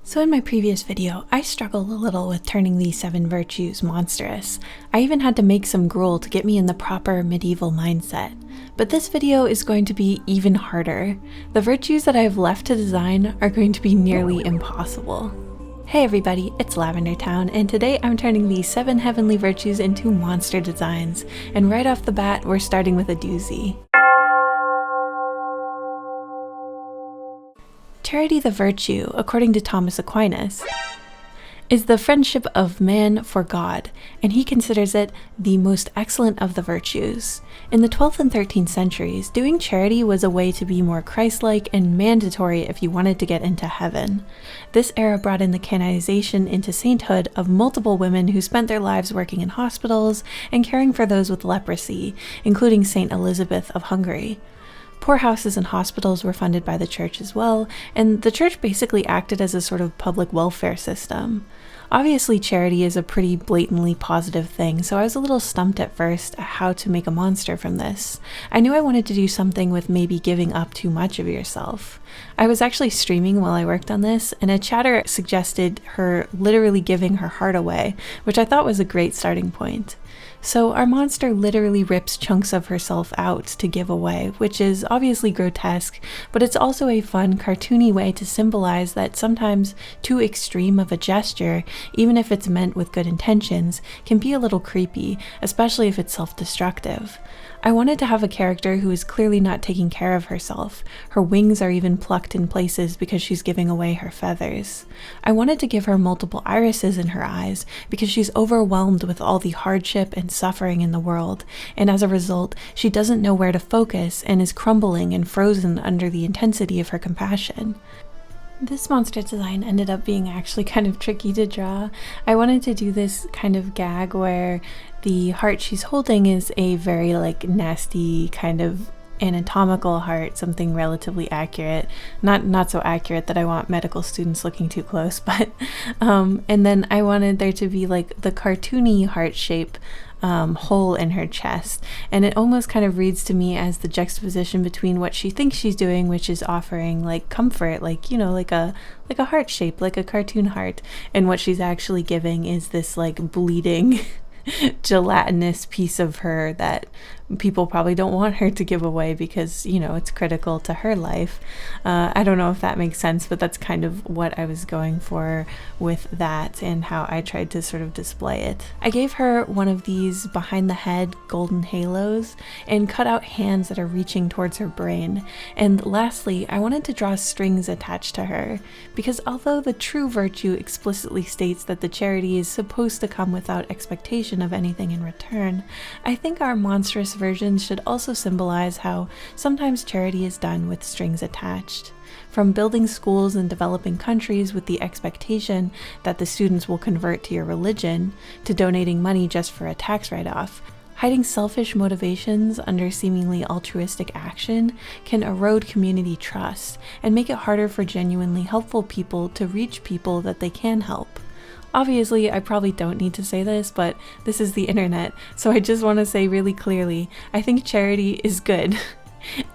So in my previous video, I struggled a little with turning these 7 virtues monstrous. I even had to make some gruel to get me in the proper medieval mindset. But this video is going to be even harder. The virtues that I have left to design are going to be nearly impossible. Hey everybody, it's LavenderTowne, and today I'm turning these 7 heavenly virtues into monster designs. And right off the bat, we're starting with a doozy. Charity the virtue, according to Thomas Aquinas, is the friendship of man for God, and he considers it the most excellent of the virtues. In the 12th and 13th centuries, doing charity was a way to be more Christ-like and mandatory if you wanted to get into heaven. This era brought in the canonization into sainthood of multiple women who spent their lives working in hospitals and caring for those with leprosy, including Saint Elizabeth of Hungary. Poorhouses and hospitals were funded by the church as well, and the church basically acted as a sort of public welfare system. Obviously, charity is a pretty blatantly positive thing, so I was a little stumped at first at how to make a monster from this. I knew I wanted to do something with maybe giving up too much of yourself. I was actually streaming while I worked on this, and a chatter suggested her literally giving her heart away, which I thought was a great starting point. So our monster literally rips chunks of herself out to give away, which is obviously grotesque, but it's also a fun, cartoony way to symbolize that sometimes too extreme of a gesture, even if it's meant with good intentions, can be a little creepy, especially if it's self-destructive. I wanted to have a character who is clearly not taking care of herself. Her wings are even plucked in places because she's giving away her feathers. I wanted to give her multiple irises in her eyes because she's overwhelmed with all the hardship and suffering in the world, and as a result, she doesn't know where to focus and is crumbling and frozen under the intensity of her compassion. This monster design ended up being actually kind of tricky to draw. I wanted to do this kind of gag where the heart she's holding is a very nasty kind of anatomical heart, something relatively accurate, not so accurate that I want medical students looking too close, but and then I wanted there to be the cartoony heart shape hole in her chest, and it almost kind of reads to me as the juxtaposition between what she thinks she's doing, which is offering comfort, like a heart shape, like a cartoon heart, and what she's actually giving is this bleeding gelatinous piece of her that people probably don't want her to give away because it's critical to her life. I don't know if that makes sense, but that's kind of what I was going for with that and how I tried to sort of display it. I gave her one of these behind the head golden halos and cut out hands that are reaching towards her brain. And lastly, I wanted to draw strings attached to her because although the true virtue explicitly states that the charity is supposed to come without expectation of anything in return, I think our monstrous versions should also symbolize how sometimes charity is done with strings attached. From building schools and developing countries with the expectation that the students will convert to your religion, to donating money just for a tax write-off, hiding selfish motivations under seemingly altruistic action can erode community trust and make it harder for genuinely helpful people to reach people that they can help. Obviously, I probably don't need to say this, but this is the internet, so I just want to say really clearly, I think charity is good.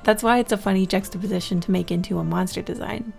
That's why it's a funny juxtaposition to make into a monster design.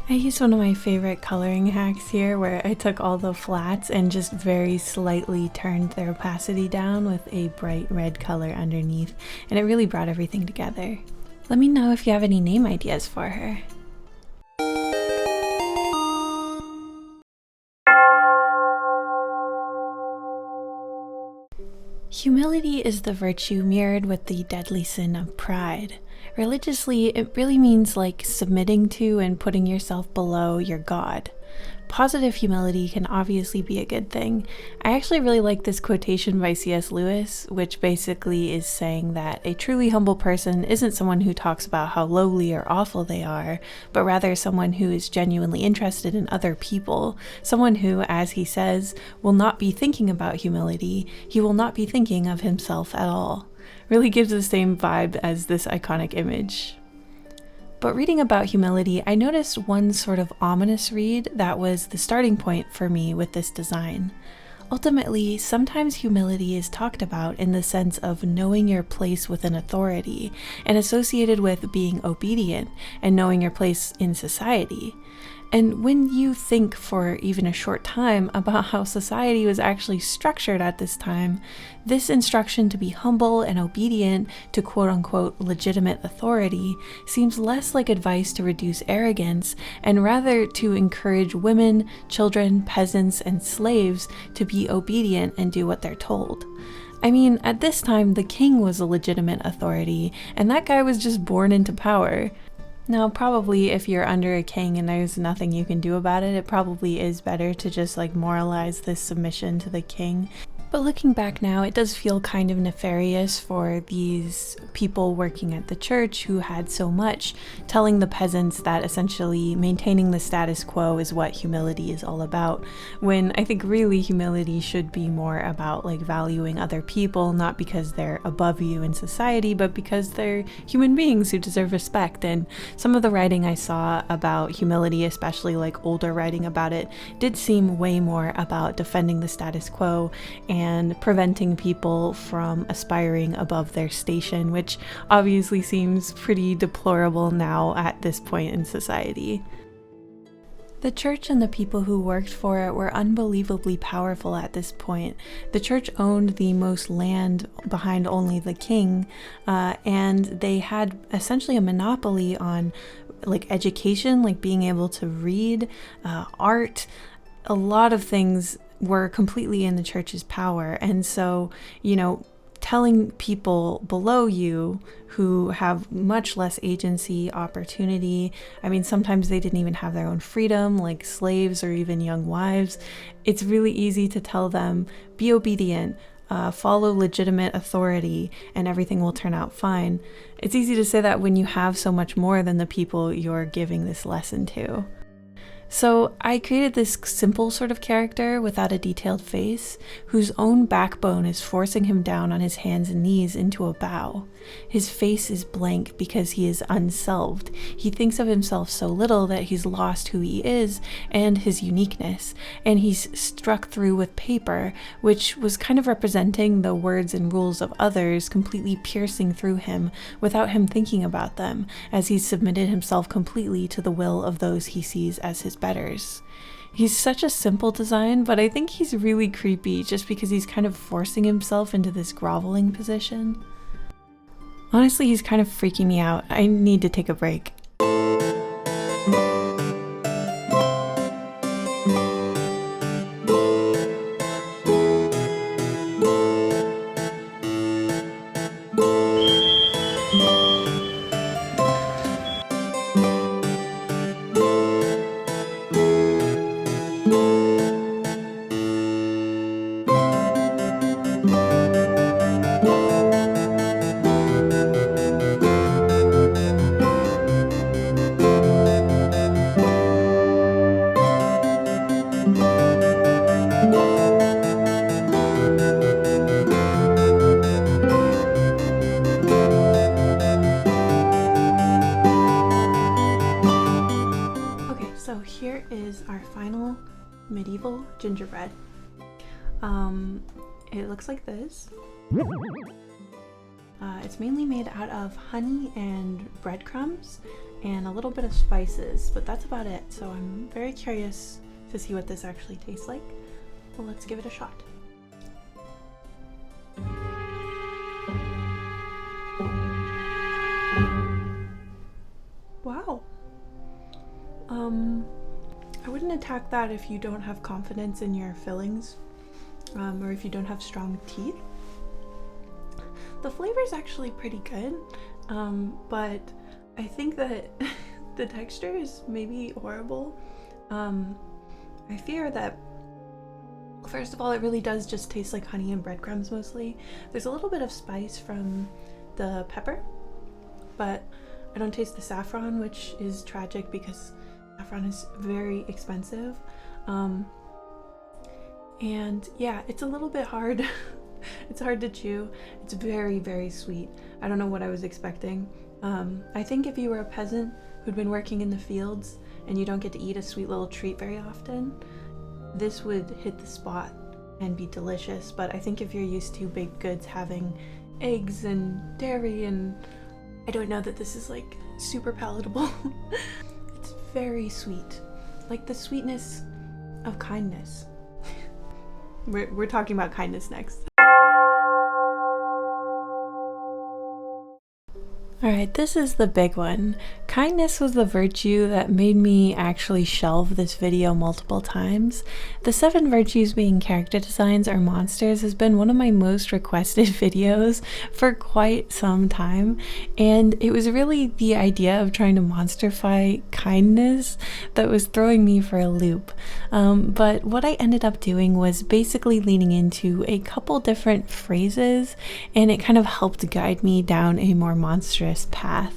I used one of my favorite coloring hacks here where I took all the flats and just very slightly turned their opacity down with a bright red color underneath, and it really brought everything together. Let me know if you have any name ideas for her. Humility is the virtue mirrored with the deadly sin of pride. Religiously, it really means submitting to and putting yourself below your God. Positive humility can obviously be a good thing. I actually really like this quotation by C.S. Lewis, which basically is saying that a truly humble person isn't someone who talks about how lowly or awful they are, but rather someone who is genuinely interested in other people, someone who, as he says, will not be thinking about humility, he will not be thinking of himself at all. Really gives the same vibe as this iconic image. But reading about humility, I noticed one sort of ominous read that was the starting point for me with this design. Ultimately, sometimes humility is talked about in the sense of knowing your place within authority and associated with being obedient and knowing your place in society. And when you think for even a short time about how society was actually structured at this time, this instruction to be humble and obedient to quote-unquote legitimate authority seems less like advice to reduce arrogance and rather to encourage women, children, peasants, and slaves to be obedient and do what they're told. I mean, at this time, the king was a legitimate authority, and that guy was just born into power. Now, probably if you're under a king and there's nothing you can do about it, it probably is better to just like moralize this submission to the king. But looking back now, it does feel kind of nefarious for these people working at the church who had so much, telling the peasants that essentially maintaining the status quo is what humility is all about, when I think really humility should be more about like valuing other people, not because they're above you in society, but because they're human beings who deserve respect. And some of the writing I saw about humility, especially like older writing about it, did seem way more about defending the status quo and preventing people from aspiring above their station, which obviously seems pretty deplorable now at this point in society. The church and the people who worked for it were unbelievably powerful at this point. The church owned the most land behind only the king, and they had essentially a monopoly on like education, like being able to read, art, a lot of things were completely in the church's power. And so, telling people below you who have much less agency, opportunity, I mean, sometimes they didn't even have their own freedom, like slaves or even young wives, it's really easy to tell them, be obedient, follow legitimate authority, and everything will turn out fine. It's easy to say that when you have so much more than the people you're giving this lesson to. So I created this simple sort of character without a detailed face, whose own backbone is forcing him down on his hands and knees into a bow. His face is blank because he is unselved. He thinks of himself so little that he's lost who he is and his uniqueness, and he's struck through with paper, which was kind of representing the words and rules of others completely piercing through him without him thinking about them, as he's submitted himself completely to the will of those he sees as his betters. He's such a simple design, but I think he's really creepy just because he's kind of forcing himself into this groveling position. Honestly, he's kind of freaking me out. I need to take a break. Here is our final medieval gingerbread. It looks like this. It's mainly made out of honey and breadcrumbs and a little bit of spices, but that's about it. So I'm very curious to see what this actually tastes like. Well, let's give it a shot. Wow. I wouldn't attack that if you don't have confidence in your fillings, or if you don't have strong teeth. The flavor is actually pretty good, but I think that the texture is maybe horrible. I fear that, first of all, it really does just taste like honey and breadcrumbs mostly. There's a little bit of spice from the pepper, but I don't taste the saffron, which is tragic because saffron is very expensive. And yeah, it's a little bit hard. It's hard to chew. It's very, very sweet. I don't know what I was expecting. I think if you were a peasant who'd been working in the fields and you don't get to eat a sweet little treat very often, this would hit the spot and be delicious. But I think if you're used to baked goods having eggs and dairy, and I don't know that this is like super palatable. It's very sweet. like the sweetness of kindness. We're talking about kindness next. Alright, this is the big one. Kindness was the virtue that made me actually shelve this video multiple times. The 7 virtues being character designs or monsters has been one of my most requested videos for quite some time, and it was really the idea of trying to monsterify kindness that was throwing me for a loop. But what I ended up doing was basically leaning into a couple different phrases, and it kind of helped guide me down a more monstrous path.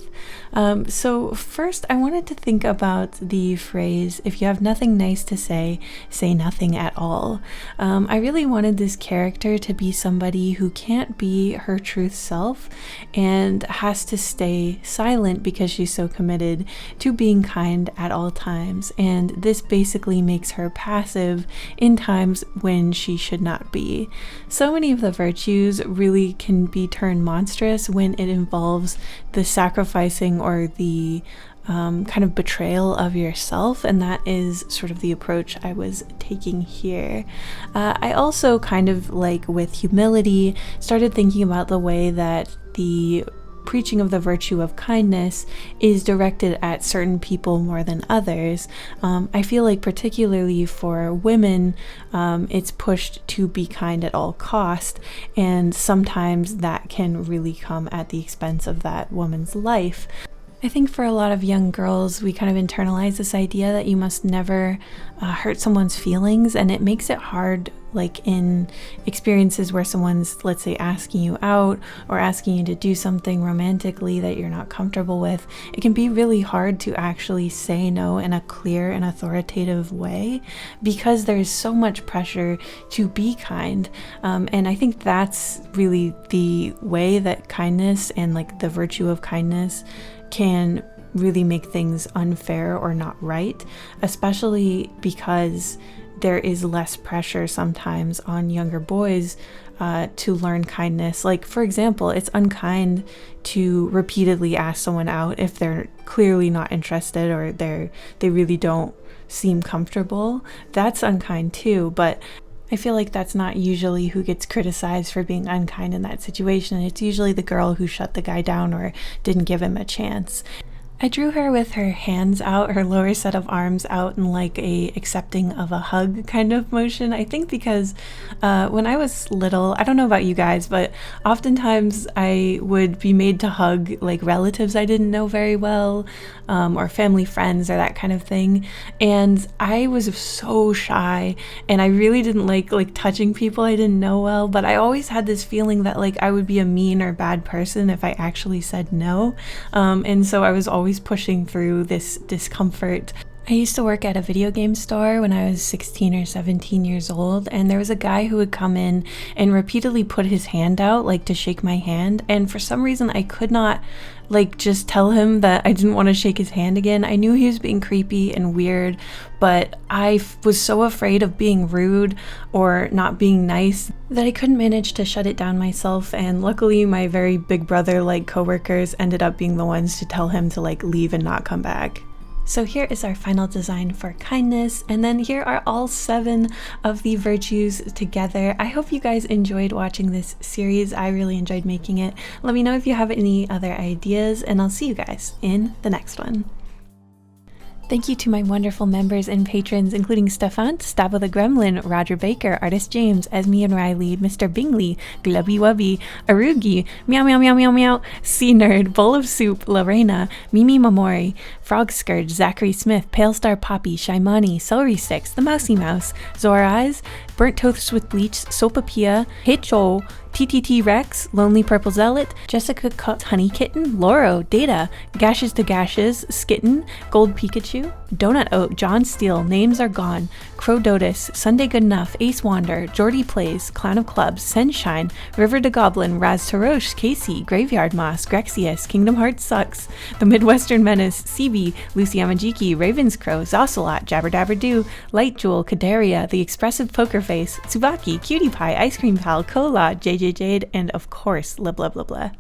So first I wanted to think about the phrase, if you have nothing nice to say, say nothing at all. I really wanted this character to be somebody who can't be her truth self and has to stay silent because she's so committed to being kind at all times, and this basically makes her passive in times when she should not be. So many of the virtues really can be turned monstrous when it involves the sacrificing or the kind of betrayal of yourself, and that is sort of the approach I was taking here. I also kind of, like with humility, started thinking about the way that the preaching of the virtue of kindness is directed at certain people more than others. I feel like particularly for women, it's pushed to be kind at all cost, and sometimes that can really come at the expense of that woman's life. I think for a lot of young girls, we kind of internalize this idea that you must never hurt someone's feelings, and it makes it hard, like in experiences where someone's, let's say, asking you out or asking you to do something romantically that you're not comfortable with. It can be really hard to actually say no in a clear and authoritative way because there's so much pressure to be kind. And I think that's really the way that kindness and like the virtue of kindness can really make things unfair or not right, especially because there is less pressure sometimes on younger boys to learn kindness. Like, for example, it's unkind to repeatedly ask someone out if they're clearly not interested or they really don't seem comfortable. That's unkind too, but I feel like that's not usually who gets criticized for being unkind in that situation. It's usually the girl who shut the guy down or didn't give him a chance. I drew her with her hands out, her lower set of arms out in like a accepting of a hug kind of motion. I think because when I was little, I don't know about you guys, but oftentimes I would be made to hug like relatives I didn't know very well, or family friends or that kind of thing. And I was so shy and I really didn't like touching people I didn't know well, but I always had this feeling that like I would be a mean or bad person if I actually said no. And so I was always pushing through this discomfort. I used to work at a video game store when I was 16 or 17 years old, and there was a guy who would come in and repeatedly put his hand out like to shake my hand, and for some reason I could not like just tell him that I didn't want to shake his hand again. I knew he was being creepy and weird, but I was so afraid of being rude or not being nice that I couldn't manage to shut it down myself, and luckily my very big brother like coworkers ended up being the ones to tell him to like leave and not come back. So here is our final design for kindness, and then here are all 7 of the virtues together. I hope you guys enjoyed watching this series. I really enjoyed making it. Let me know if you have any other ideas, and I'll see you guys in the next one. Thank you to my wonderful members and patrons, including Stefan, Stabo the Gremlin, Roger Baker, Artist James, Esme and Riley, Mr. Bingley, Glubby Wubby, Arugi, Meow Meow Meow Meow Meow, Sea Nerd, Bowl of Soup, Lorena, Mimi Mamori, Frog Scourge, Zachary Smith, Pale Star Poppy, Shaimani, Celery Sticks, The Mousy Mouse, Zora Eyes, Burnt Toast with Bleach, Sopapia, Hicho, TTT Rex, Lonely Purple Zealot, Jessica Cut, Honey Kitten, Loro, Data, Gashes to Gashes, Skitten, Gold Pikachu, Donut Oat, John Steele, Names Are Gone, Crow Dotus, Sunday Good Enough, Ace Wander, Jordy Plays, Clown of Clubs, Sunshine, River to Goblin, Raz Tarosh, Casey, Graveyard Moss, Grexius, Kingdom Hearts Sucks, The Midwestern Menace, CB, Lucy Yamajiki, Ravenscrow, Zocelot, Jabber Dabber Doo, Light Jewel, Kadaria, The Expressive Poker Face, Tsubaki, Cutie Pie, Ice Cream Pal, Kola, JJ Jade, and of course, blah blah blah blah.